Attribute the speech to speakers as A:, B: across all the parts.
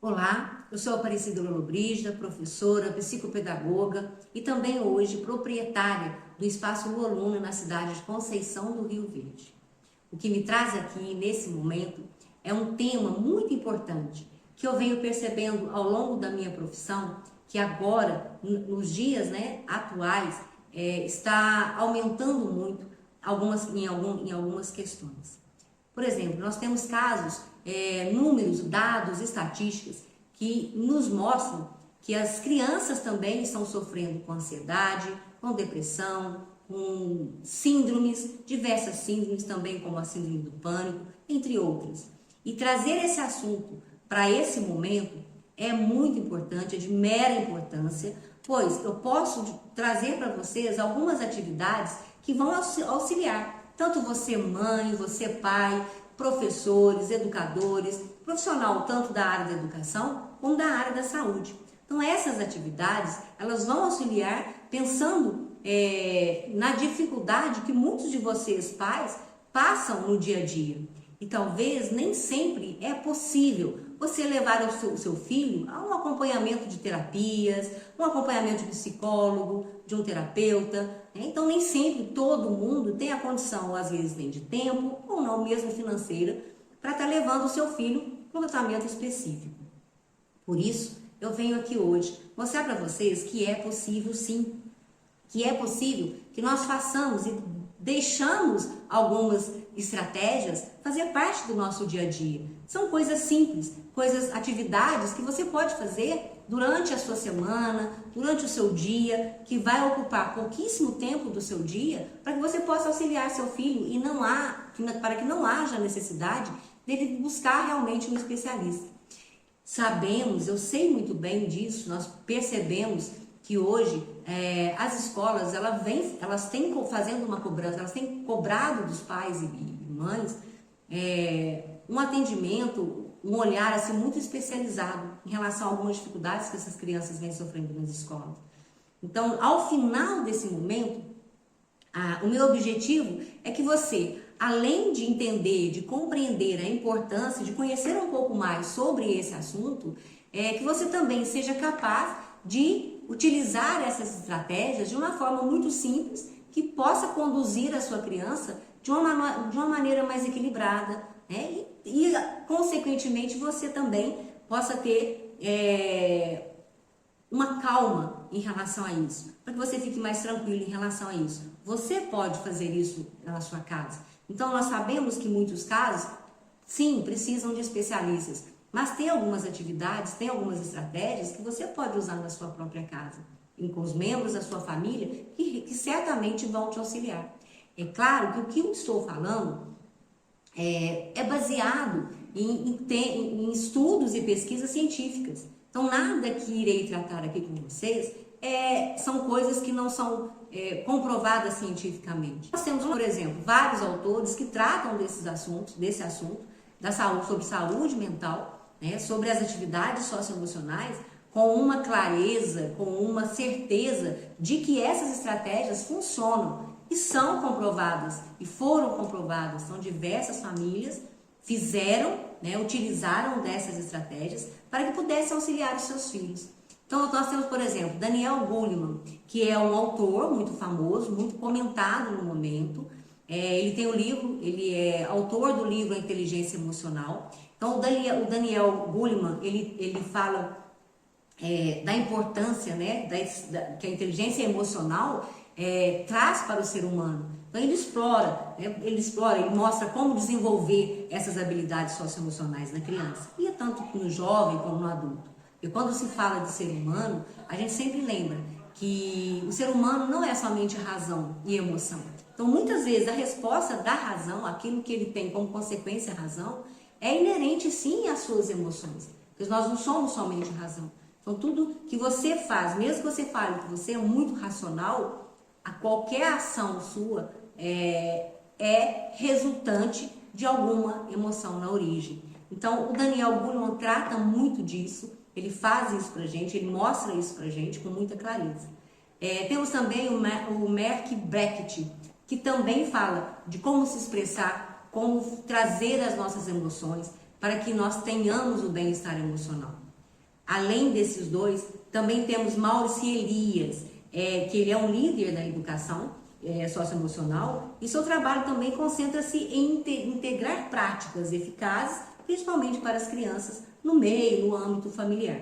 A: Olá, eu sou Aparecida Lollobrigida, professora, psicopedagoga e também hoje proprietária do Espaço Lua Luna na cidade de Conceição do Rio Verde. O que me traz aqui nesse momento é um tema muito importante que eu venho percebendo ao longo da minha profissão, que agora, nos dias atuais, está aumentando muito em algumas questões. Por exemplo, nós temos casos, números, dados, estatísticas que nos mostram que as crianças também estão sofrendo com ansiedade, com depressão, com síndromes, diversas síndromes também, como a síndrome do pânico, entre outras. E trazer esse assunto para esse momento é muito importante, é de mera importância, pois eu posso trazer para vocês algumas atividades que vão auxiliar tanto você mãe, você pai, professores, educadores, profissional tanto da área da educação como da área da saúde. Então essas atividades, elas vão auxiliar pensando na dificuldade que muitos de vocês pais passam no dia a dia. E talvez nem sempre é possível você levar o seu filho a um acompanhamento de terapias, um acompanhamento de psicólogo, de um terapeuta. Então nem sempre todo mundo tem a condição, ou às vezes nem de tempo, ou não mesmo financeira, para estar levando o seu filho para um tratamento específico. Por isso, eu venho aqui hoje mostrar para vocês que é possível sim, que é possível que nós façamos e deixamos algumas estratégias fazer parte do nosso dia a dia. São coisas simples, atividades que você pode fazer durante a sua semana, durante o seu dia, que vai ocupar pouquíssimo tempo do seu dia, para que você possa auxiliar seu filho e para que não haja necessidade dele buscar realmente um especialista. Eu sei muito bem disso, nós percebemos que hoje as escolas elas têm fazendo uma cobrança, elas têm cobrado dos pais e mães um atendimento, um olhar assim muito especializado em relação a algumas dificuldades que essas crianças vêm sofrendo nas escolas. Então, ao final desse momento, o meu objetivo é que você, além de entender, de compreender a importância, de conhecer um pouco mais sobre esse assunto, que você também seja capaz de utilizar essas estratégias de uma forma muito simples, que possa conduzir a sua criança de uma maneira mais equilibrada, né? E consequentemente, você também possa ter uma calma em relação a isso, para que você fique mais tranquilo em relação a isso. Você pode fazer isso na sua casa. Então, nós sabemos que muitos casos, sim, precisam de especialistas, mas tem algumas atividades, tem algumas estratégias que você pode usar na sua própria casa, com os membros da sua família, que certamente vão te auxiliar. É claro que o que eu estou falando é baseado em estudos e pesquisas científicas. Então, nada que irei tratar aqui com vocês são coisas que não são comprovadas cientificamente. Nós temos, por exemplo, vários autores que tratam desse assunto, da saúde, sobre saúde mental, né, sobre as atividades socioemocionais, com uma clareza, com uma certeza de que essas estratégias funcionam e são comprovadas e foram comprovadas. Então, diversas famílias utilizaram dessas estratégias para que pudessem auxiliar os seus filhos. Então, nós temos, por exemplo, Daniel Goleman, que é um autor muito famoso, muito comentado no momento. Ele tem um livro, ele é autor do livro A Inteligência Emocional. Então, o Daniel Goleman, ele fala da importância, né, que a inteligência emocional traz para o ser humano. Então, ele mostra como desenvolver essas habilidades socioemocionais na criança, e tanto no jovem como no adulto. E quando se fala de ser humano, a gente sempre lembra que o ser humano não é somente razão e emoção. Então, muitas vezes, a resposta da razão, aquilo que ele tem como consequência a razão, é inerente sim às suas emoções, porque nós não somos somente razão. Então, tudo que você faz, mesmo que você fale que você é muito racional, a qualquer ação sua é resultante de alguma emoção na origem. Então, o Daniel Goleman trata muito disso, ele faz isso pra gente, ele mostra isso pra gente com muita clareza. Temos também o Mark Brackett, que também fala de como se expressar, como trazer as nossas emoções para que nós tenhamos o bem-estar emocional. Além desses dois, também temos Maurice Elias, que ele é um líder da educação socioemocional, e seu trabalho também concentra-se em integrar práticas eficazes, principalmente para as crianças, no meio, no âmbito familiar.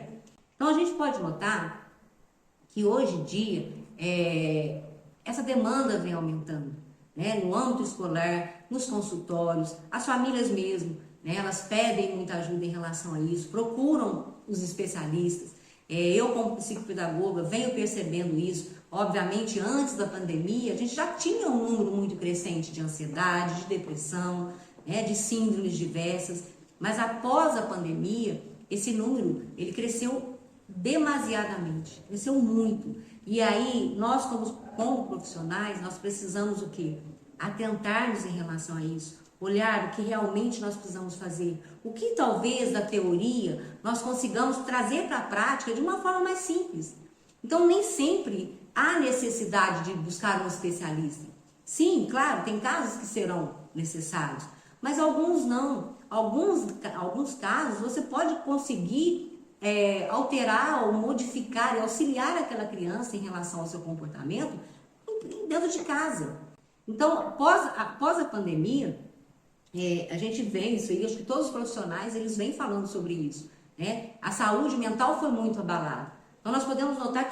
A: Então, a gente pode notar que hoje em dia, essa demanda vem aumentando, né? No âmbito escolar, nos consultórios, as famílias mesmo, né? Elas pedem muita ajuda em relação a isso, procuram os especialistas. Eu, como psicopedagoga, venho percebendo isso. Obviamente, antes da pandemia, a gente já tinha um número muito crescente de ansiedade, de depressão, né? De síndromes diversas, mas após a pandemia, esse número ele cresceu demasiadamente, cresceu muito. E aí, nós como profissionais, nós precisamos o quê? Atentar-nos em relação a isso, olhar o que realmente nós precisamos fazer, o que talvez da teoria nós consigamos trazer para a prática de uma forma mais simples. Então, nem sempre há necessidade de buscar um especialista. Sim, claro, tem casos que serão necessários, mas alguns não. Alguns casos você pode conseguir alterar ou modificar e auxiliar aquela criança em relação ao seu comportamento dentro de casa. Então, após a pandemia, a gente vê isso aí, acho que todos os profissionais eles vêm falando sobre isso, né? A saúde mental foi muito abalada. Então, nós podemos notar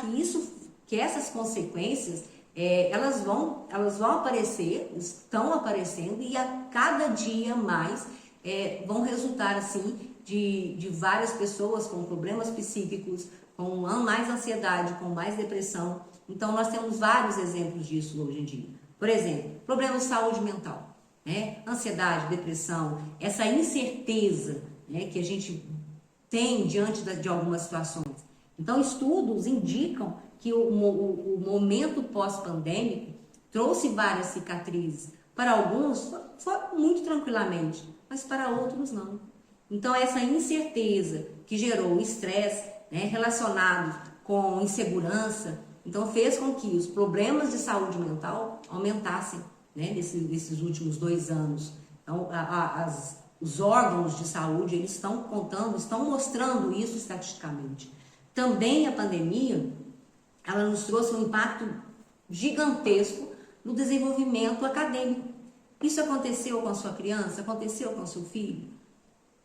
A: que essas consequências elas vão aparecer, estão aparecendo e a cada dia mais vão resultar assim de várias pessoas com problemas psíquicos, com mais ansiedade, com mais depressão. Então, nós temos vários exemplos disso hoje em dia. Por exemplo, problemas de saúde mental, né? Ansiedade, depressão, essa incerteza, né, que a gente tem diante de algumas situações. Então, estudos indicam que o momento pós-pandêmico trouxe várias cicatrizes. Para alguns, foi muito tranquilamente, mas para outros não. Então, essa incerteza que gerou estresse, né, relacionado com insegurança, então fez com que os problemas de saúde mental aumentassem, né, nesses últimos 2 anos. Então, os órgãos de saúde eles estão mostrando isso estatisticamente. Também a pandemia, ela nos trouxe um impacto gigantesco no desenvolvimento acadêmico. Isso aconteceu com a sua criança? Aconteceu com o seu filho?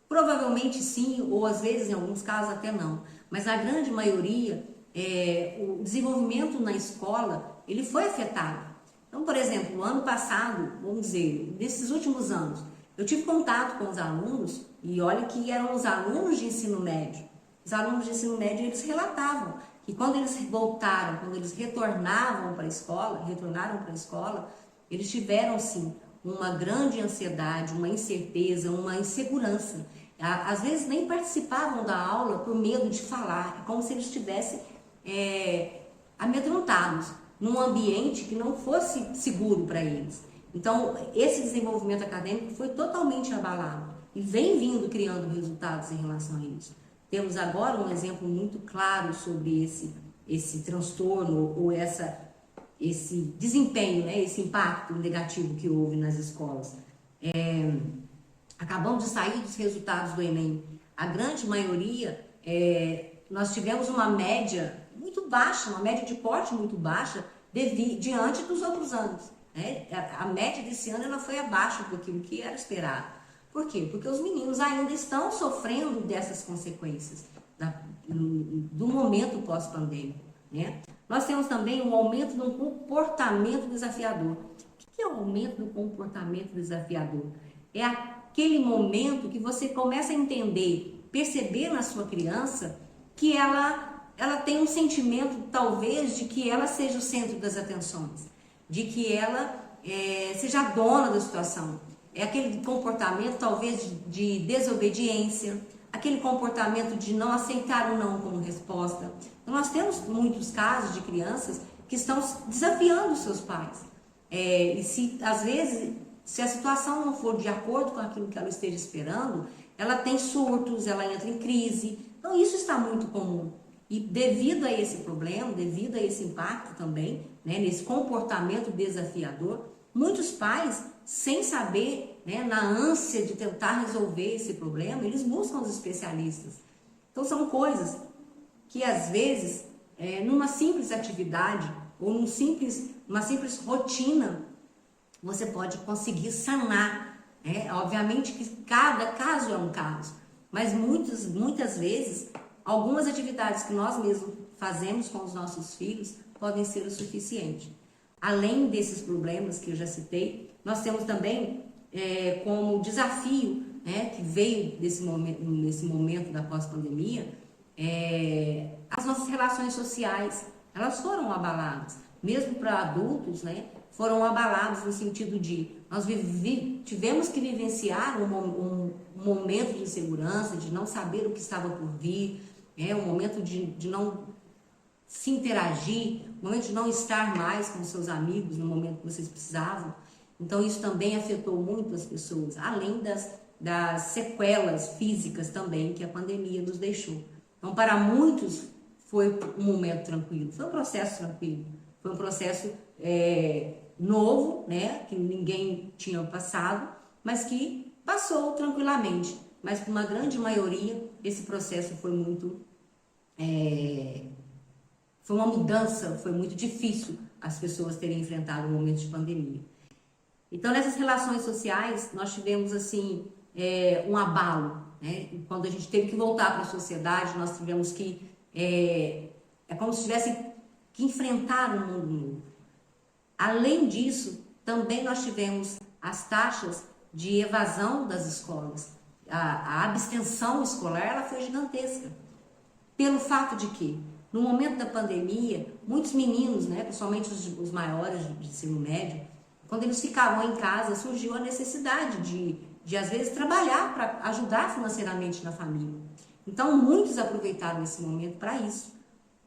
A: Provavelmente sim, ou às vezes em alguns casos até não. Mas a grande maioria, o desenvolvimento na escola, ele foi afetado. Então, por exemplo, no ano passado, vamos dizer, nesses últimos anos, eu tive contato com os alunos, e olha que eram os alunos de ensino médio. Os alunos de ensino médio, eles relatavam que quando eles voltaram, quando eles retornaram para a escola, eles tiveram, sim, uma grande ansiedade, uma incerteza, uma insegurança. Às vezes nem participavam da aula por medo de falar, como se eles estivessem amedrontados num ambiente que não fosse seguro para eles. Então, esse desenvolvimento acadêmico foi totalmente abalado e vem criando resultados em relação a isso. Temos agora um exemplo muito claro sobre esse transtorno ou esse desempenho, né, esse impacto negativo que houve nas escolas. Acabamos de sair dos resultados do Enem. A grande maioria, nós tivemos uma média muito baixa, uma média de corte muito baixa diante dos outros anos. Né? A média desse ano ela foi abaixo daquilo que era esperado. Por quê? Porque os meninos ainda estão sofrendo dessas consequências do momento pós-pandêmico. Né? Nós temos também um aumento do comportamento desafiador. O que é o aumento do comportamento desafiador? É aquele momento que você começa a entender, perceber na sua criança que ela tem um sentimento, talvez, de que ela seja o centro das atenções, de que ela seja a dona da situação. É aquele comportamento, talvez, de desobediência, aquele comportamento de não aceitar o não como resposta. Então, nós temos muitos casos de crianças que estão desafiando os seus pais. E às vezes, se a situação não for de acordo com aquilo que ela esteja esperando, ela tem surtos, ela entra em crise. Então, isso está muito comum. E devido a esse problema, devido a esse impacto também, né, nesse comportamento desafiador, muitos pais, sem saber, né, na ânsia de tentar resolver esse problema, eles buscam os especialistas. Então, são coisas que às vezes, numa simples atividade ou uma simples rotina, você pode conseguir sanar. Obviamente que cada caso é um caso, mas muitas vezes, algumas atividades que nós mesmos fazemos com os nossos filhos podem ser o suficiente. Além desses problemas que eu já citei, nós temos também como desafio, que veio nesse momento da pós-pandemia, as nossas relações sociais, elas foram abaladas, mesmo para adultos, foram abalados no sentido de nós tivemos que vivenciar um momento de insegurança, de não saber o que estava por vir, um momento de não se interagir, um momento de não estar mais com seus amigos no momento que vocês precisavam. Então isso também afetou muito as pessoas, além das sequelas físicas também que a pandemia nos deixou. Então para muitos foi um momento tranquilo, foi um processo tranquilo, foi um processo novo, que ninguém tinha passado, mas que passou tranquilamente. Mas para uma grande maioria esse processo foi muito foi uma mudança, foi muito difícil as pessoas terem enfrentado um momento de pandemia. Então, nessas relações sociais, nós tivemos, assim, um abalo, Quando a gente teve que voltar para a sociedade, nós tivemos que... É como se tivesse que enfrentar um mundo novo. Além disso, também nós tivemos as taxas de evasão das escolas. A abstenção escolar, ela foi gigantesca. Pelo fato de que, no momento da pandemia, muitos meninos, principalmente os maiores de ensino médio, quando eles ficavam em casa, surgiu a necessidade de às vezes, trabalhar para ajudar financeiramente na família. Então, muitos aproveitaram esse momento para isso.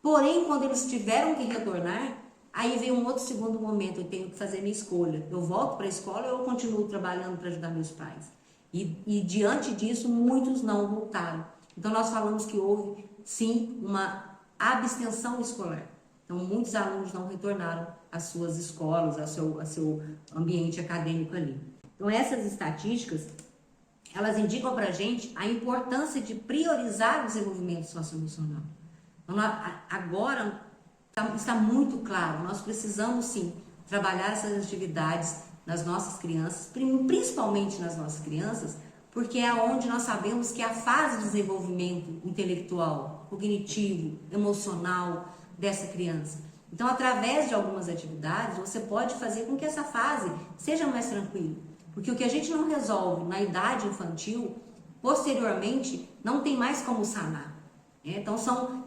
A: Porém, quando eles tiveram que retornar, aí veio um outro segundo momento, eu tenho que fazer minha escolha. Eu volto para a escola ou eu continuo trabalhando para ajudar meus pais? E diante disso, muitos não voltaram. Então, nós falamos que houve, sim, uma abstenção escolar. Então, muitos alunos não retornaram às suas escolas, ao seu ambiente acadêmico ali. Então, essas estatísticas, elas indicam para a gente a importância de priorizar o desenvolvimento socioemocional. Então, agora, está muito claro, nós precisamos, sim, trabalhar essas atividades nas nossas crianças, principalmente nas nossas crianças, porque é onde nós sabemos que a fase de desenvolvimento intelectual, cognitivo, emocional dessa criança. Então, através de algumas atividades, você pode fazer com que essa fase seja mais tranquila. Porque o que a gente não resolve na idade infantil, posteriormente, não tem mais como sanar. Então,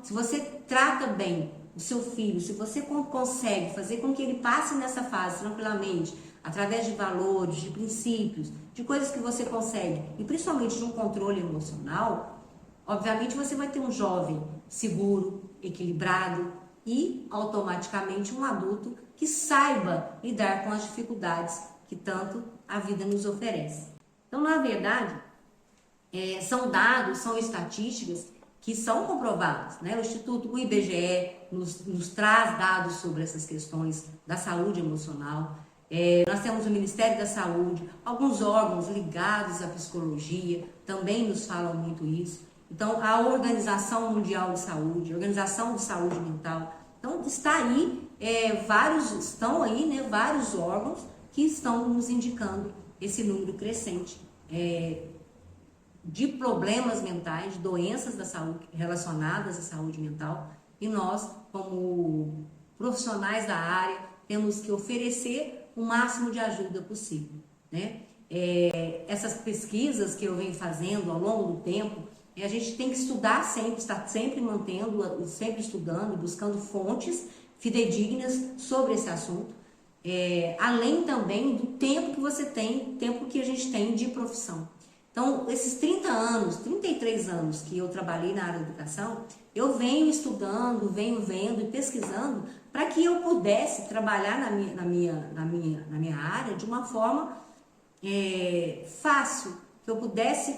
A: se você trata bem o seu filho, se você consegue fazer com que ele passe nessa fase tranquilamente, através de valores, de princípios, de coisas que você consegue, e principalmente de um controle emocional, obviamente você vai ter um jovem seguro, equilibrado e automaticamente um adulto que saiba lidar com as dificuldades que tanto a vida nos oferece. Então, na verdade, são dados, são estatísticas que são comprovadas, O IBGE nos traz dados sobre essas questões da saúde emocional. Nós temos o Ministério da Saúde, alguns órgãos ligados à psicologia também nos falam muito isso. Então, a Organização Mundial de Saúde, a Organização de Saúde Mental. Então, vários órgãos que estão nos indicando esse número crescente de problemas mentais, de doenças da saúde relacionadas à saúde mental. E nós, como profissionais da área, temos que oferecer o máximo de ajuda possível, Essas pesquisas que eu venho fazendo ao longo do tempo, a gente tem que estudar sempre, estar sempre mantendo, sempre estudando, buscando fontes fidedignas sobre esse assunto, além também do tempo que você tem, tempo que a gente tem de profissão. Então, esses 33 anos que eu trabalhei na área da educação, eu venho estudando, venho vendo e pesquisando para que eu pudesse trabalhar na minha área de uma forma fácil, que eu pudesse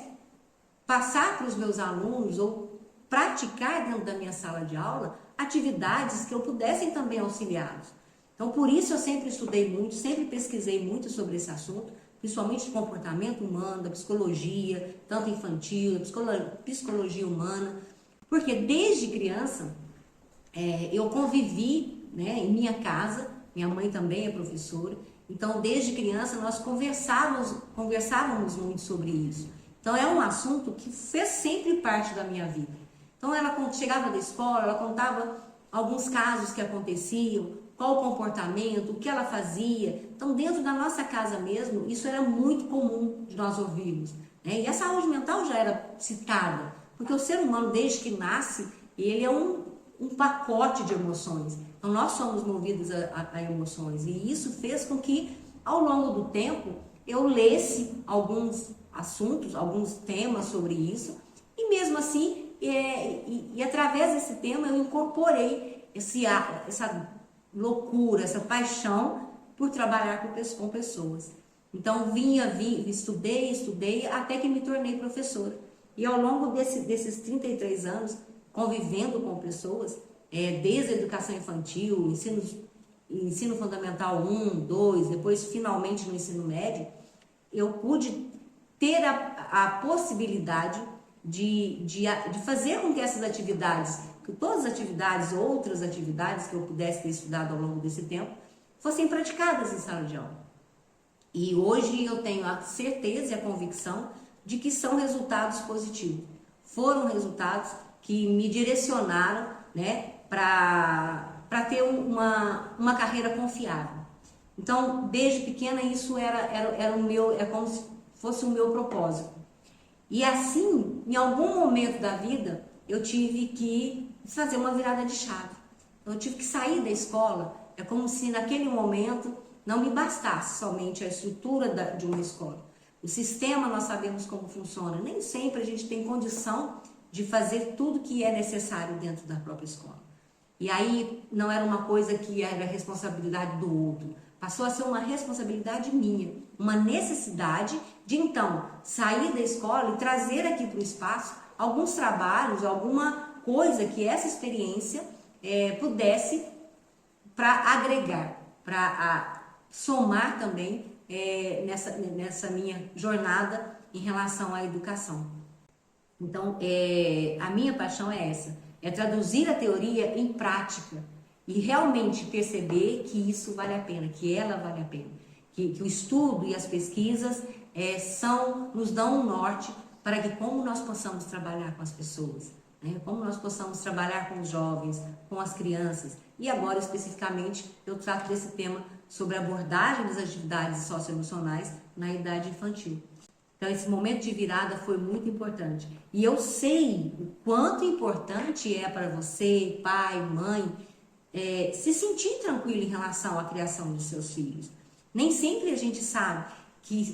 A: passar para os meus alunos ou praticar dentro da minha sala de aula atividades que eu pudesse também auxiliá-los. Então, por isso eu sempre estudei muito, sempre pesquisei muito sobre esse assunto, principalmente de comportamento humano, da psicologia, tanto infantil, da psicologia humana, Porque desde criança eu convivi, né, em minha casa, minha mãe também é professora, então desde criança nós conversávamos muito sobre isso. Então é um assunto que fez sempre parte da minha vida. Então ela, quando chegava da escola, ela contava alguns casos que aconteciam, qual o comportamento, o que ela fazia. Então dentro da nossa casa mesmo, isso era muito comum de nós ouvirmos, né? E a saúde mental já era citada, porque o ser humano desde que nasce, ele é um pacote de emoções. Então nós somos movidos a emoções, e isso fez com que ao longo do tempo eu lesse alguns assuntos, alguns temas sobre isso, e mesmo assim, através desse tema eu incorporei essa loucura, essa paixão por trabalhar com pessoas. Então estudei até que me tornei professora. E ao longo desses 33 anos, convivendo com pessoas, desde a educação infantil, ensino fundamental 1, 2, depois finalmente no ensino médio, eu pude ter a possibilidade de fazer com que essas atividades, que todas as atividades, outras atividades que eu pudesse ter estudado ao longo desse tempo, fossem praticadas em sala de aula. E hoje eu tenho a certeza e a convicção de que são resultados positivos. Foram resultados que me direcionaram, né, para ter uma carreira confiável. Então, desde pequena, isso era o meu, como se fosse o meu propósito. E assim, em algum momento da vida, eu tive que fazer uma virada de chave. Eu tive que sair da escola. É como se naquele momento não me bastasse somente a estrutura de uma escola. O sistema, nós sabemos como funciona. Nem sempre a gente tem condição de fazer tudo que é necessário dentro da própria escola. E aí não era uma coisa que era responsabilidade do outro. Passou a ser uma responsabilidade minha, uma necessidade de então sair da escola e trazer aqui para o espaço alguns trabalhos, alguma coisa que essa experiência pudesse para agregar, para somar também nessa minha jornada em relação à educação. Então, a minha paixão é essa, é traduzir a teoria em prática e realmente perceber que isso vale a pena, que ela vale a pena, que o estudo e as pesquisas nos dão um norte para que como nós possamos trabalhar com as pessoas, né? Como nós possamos trabalhar com os jovens, com as crianças. E agora, especificamente, eu trato desse tema sobre a abordagem das atividades socioemocionais na idade infantil. Então, esse momento de virada foi muito importante. E eu sei o quanto importante é para você, pai, mãe, se sentir tranquilo em relação à criação dos seus filhos. Nem sempre a gente sabe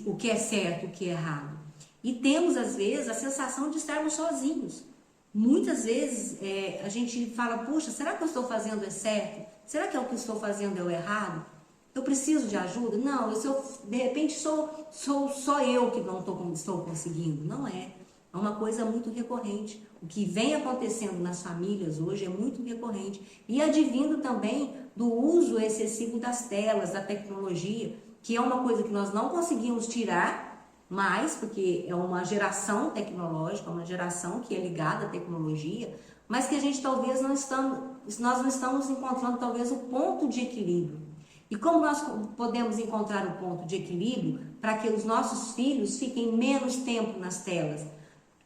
A: o que é certo, o que é errado. E temos, às vezes, a sensação de estarmos sozinhos. Muitas vezes a gente fala, puxa, será que eu estou fazendo é certo? Será que o que eu estou fazendo é o errado? Eu preciso de ajuda? Não, de repente sou só eu que não estou conseguindo. Não é. É uma coisa muito recorrente. O que vem acontecendo nas famílias hoje é muito recorrente. E advindo também do uso excessivo das telas, da tecnologia, que é uma coisa que nós não conseguimos tirar mais, porque é uma geração tecnológica, uma geração que é ligada à tecnologia, mas que a gente talvez nós não estamos encontrando talvez o ponto de equilíbrio. E como nós podemos encontrar o ponto de equilíbrio para que os nossos filhos fiquem menos tempo nas telas?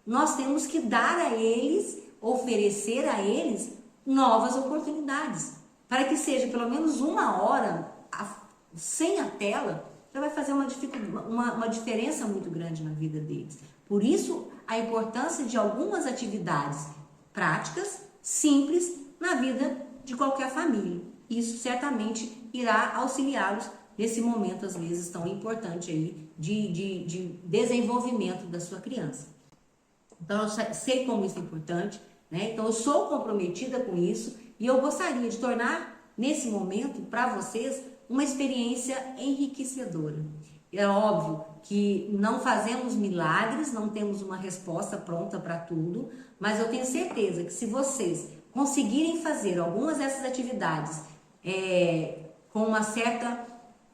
A: Nós temos que dar a eles, oferecer a eles novas oportunidades, para que seja pelo menos 1 hora sem a tela, já vai fazer uma diferença muito grande na vida deles. Por isso, a importância de algumas atividades práticas, simples, na vida de qualquer família. Isso certamente irá auxiliá-los nesse momento, às vezes, tão importante aí de desenvolvimento da sua criança. Então, eu sei como isso é importante, né? Então, eu sou comprometida com isso e eu gostaria de tornar, nesse momento, para vocês, uma experiência enriquecedora. É óbvio que não fazemos milagres, não temos uma resposta pronta para tudo, mas eu tenho certeza que se vocês conseguirem fazer algumas dessas atividades com uma certa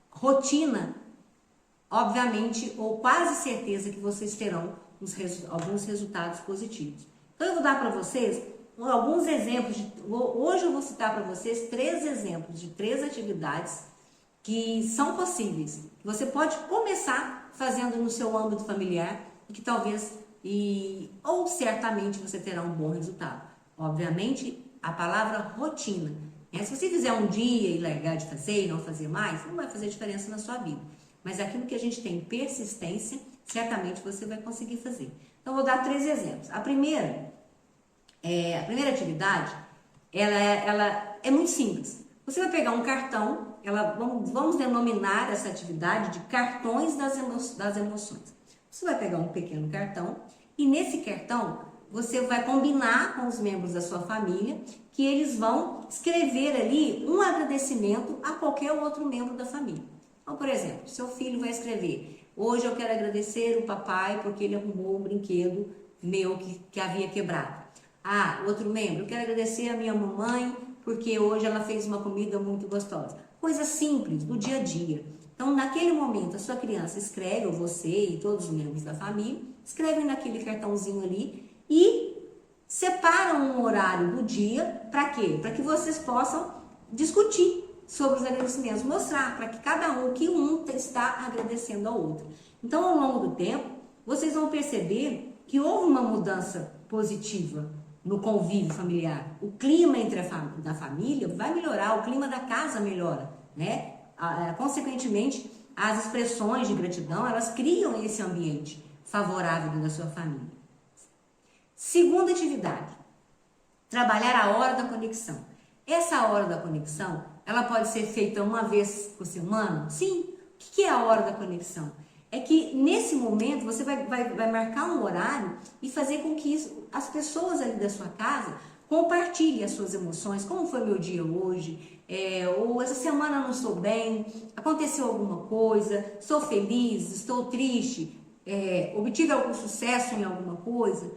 A: rotina, obviamente, ou quase certeza que vocês terão alguns resultados positivos. Então eu vou dar para vocês alguns exemplos. Hoje eu vou citar para vocês 3 exemplos de 3 atividades que são possíveis. Você pode começar fazendo no seu âmbito familiar e que talvez, ou certamente você terá um bom resultado. Obviamente, a palavra rotina. Se você fizer um dia e largar de fazer e não fazer mais, não vai fazer diferença na sua vida. Mas aquilo que a gente tem persistência, certamente você vai conseguir fazer. Então, vou dar 3 exemplos. A primeira atividade, ela é muito simples. Você vai pegar um cartão, vamos denominar essa atividade de cartões das emoções. Você vai pegar um pequeno cartão e nesse cartão você vai combinar com os membros da sua família que eles vão escrever ali um agradecimento a qualquer outro membro da família. Então, por exemplo, seu filho vai escrever: hoje eu quero agradecer o papai porque ele arrumou um brinquedo meu que havia quebrado. Outro membro: eu quero agradecer a minha mamãe porque hoje ela fez uma comida muito gostosa. Coisa simples, do dia a dia. Então, naquele momento, a sua criança escreve, ou você e todos os membros da família, escrevem naquele cartãozinho ali e separam um horário do dia, para quê? Para que vocês possam discutir sobre os agradecimentos, mostrar para que cada um, que um está agradecendo ao outro. Então, ao longo do tempo, vocês vão perceber que houve uma mudança positiva no convívio familiar. O clima da família vai melhorar, o clima da casa melhora, né? Consequentemente, as expressões de gratidão, elas criam esse ambiente favorável da sua família. Segunda atividade, trabalhar a hora da conexão. Essa hora da conexão, ela pode ser feita uma vez por semana? Sim. O que é a hora da conexão? É que nesse momento você vai marcar um horário e fazer com que as pessoas ali da sua casa compartilhem as suas emoções. Como foi meu dia hoje? Ou essa semana não estou bem, aconteceu alguma coisa, estou feliz, estou triste, obtive algum sucesso em alguma coisa,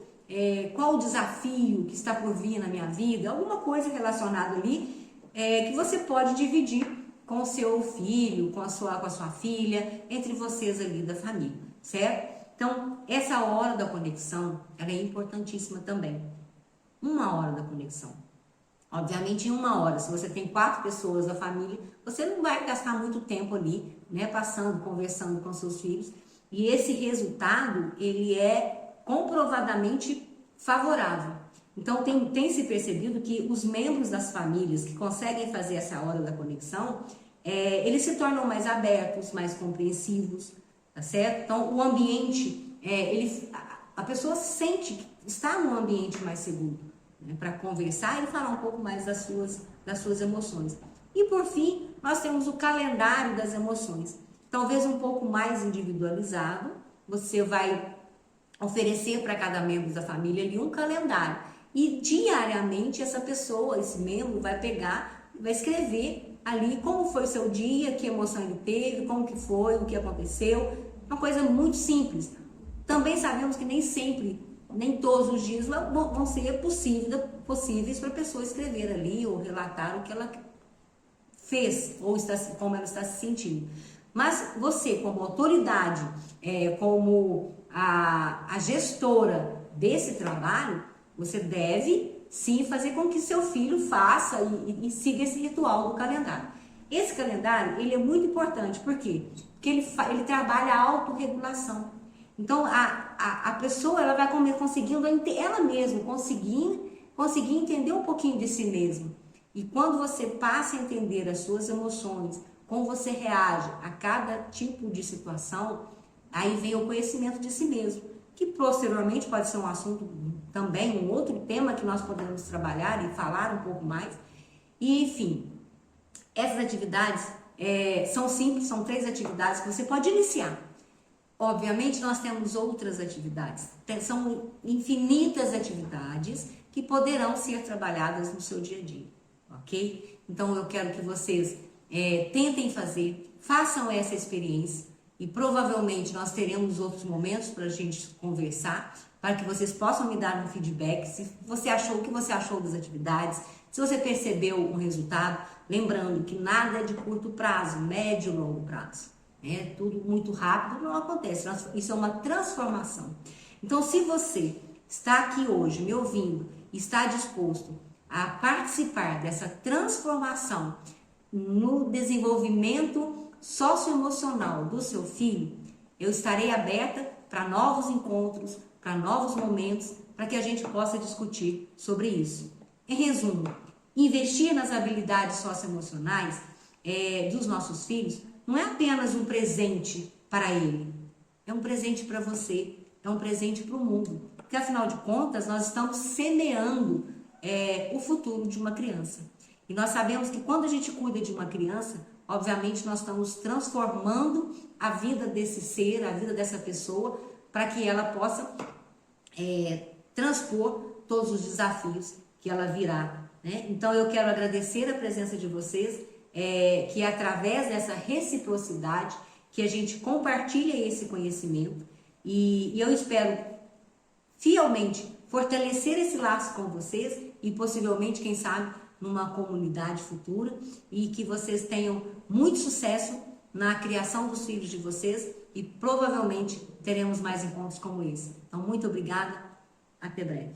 A: qual o desafio que está por vir na minha vida, alguma coisa relacionada ali que você pode dividir com o seu filho, com a sua filha, entre vocês ali da família, certo? Então, essa hora da conexão, ela é importantíssima também. 1 hora da conexão. Obviamente, em 1 hora, se você tem 4 pessoas da família, você não vai gastar muito tempo ali, né, conversando com seus filhos. E esse resultado, ele é comprovadamente favorável. Então, tem se percebido que os membros das famílias que conseguem fazer essa hora da conexão, eles se tornam mais abertos, mais compreensivos, tá certo? Então, o ambiente, a pessoa sente que está num ambiente mais seguro, né, para conversar e falar um pouco mais das suas emoções. E, por fim, nós temos o calendário das emoções. Talvez um pouco mais individualizado, você vai oferecer para cada membro da família ali um calendário. E diariamente essa pessoa, esse membro, vai escrever ali como foi o seu dia, que emoção ele teve, como que foi, o que aconteceu. Uma coisa muito simples. Também sabemos que nem sempre, nem todos os dias vão ser possíveis para a pessoa escrever ali ou relatar o que ela fez ou como ela está se sentindo. Mas você, como autoridade, como a gestora desse trabalho, você deve sim fazer com que seu filho faça e siga esse ritual do calendário. Esse calendário, ele é muito importante, por quê? Porque ele trabalha a autorregulação. Então, a pessoa, ela vai conseguindo, ela mesma, conseguir entender um pouquinho de si mesma. E quando você passa a entender as suas emoções, como você reage a cada tipo de situação, aí vem o conhecimento de si mesmo, que posteriormente pode ser um assunto também, um outro tema que nós podemos trabalhar e falar um pouco mais. E, enfim, essas atividades são simples, são 3 atividades que você pode iniciar. Obviamente, nós temos outras atividades, são infinitas atividades que poderão ser trabalhadas no seu dia a dia, ok? Então, eu quero que vocês tentem fazer, façam essa experiência e provavelmente nós teremos outros momentos para a gente conversar, para que vocês possam me dar um feedback, se você achou, o que você achou das atividades, se você percebeu um resultado, lembrando que nada é de curto prazo, médio e longo prazo. Tudo muito rápido não acontece, isso é uma transformação. Então, se você está aqui hoje me ouvindo está disposto a participar dessa transformação no desenvolvimento socioemocional do seu filho, eu estarei aberta para novos encontros, para novos momentos, para que a gente possa discutir sobre isso. Em resumo, investir nas habilidades socioemocionais dos nossos filhos não é apenas um presente para ele, é um presente para você, é um presente para o mundo. Porque, afinal de contas, nós estamos semeando o futuro de uma criança. E nós sabemos que quando a gente cuida de uma criança, obviamente nós estamos transformando a vida desse ser, a vida dessa pessoa, para que ela possa transpor todos os desafios que ela virá, né? Então eu quero agradecer a presença de vocês, que é através dessa reciprocidade que a gente compartilha esse conhecimento, e eu espero fielmente fortalecer esse laço com vocês e possivelmente, quem sabe, numa comunidade futura, e que vocês tenham muito sucesso na criação dos filhos de vocês e provavelmente teremos mais encontros como esse. Então, muito obrigada, até breve.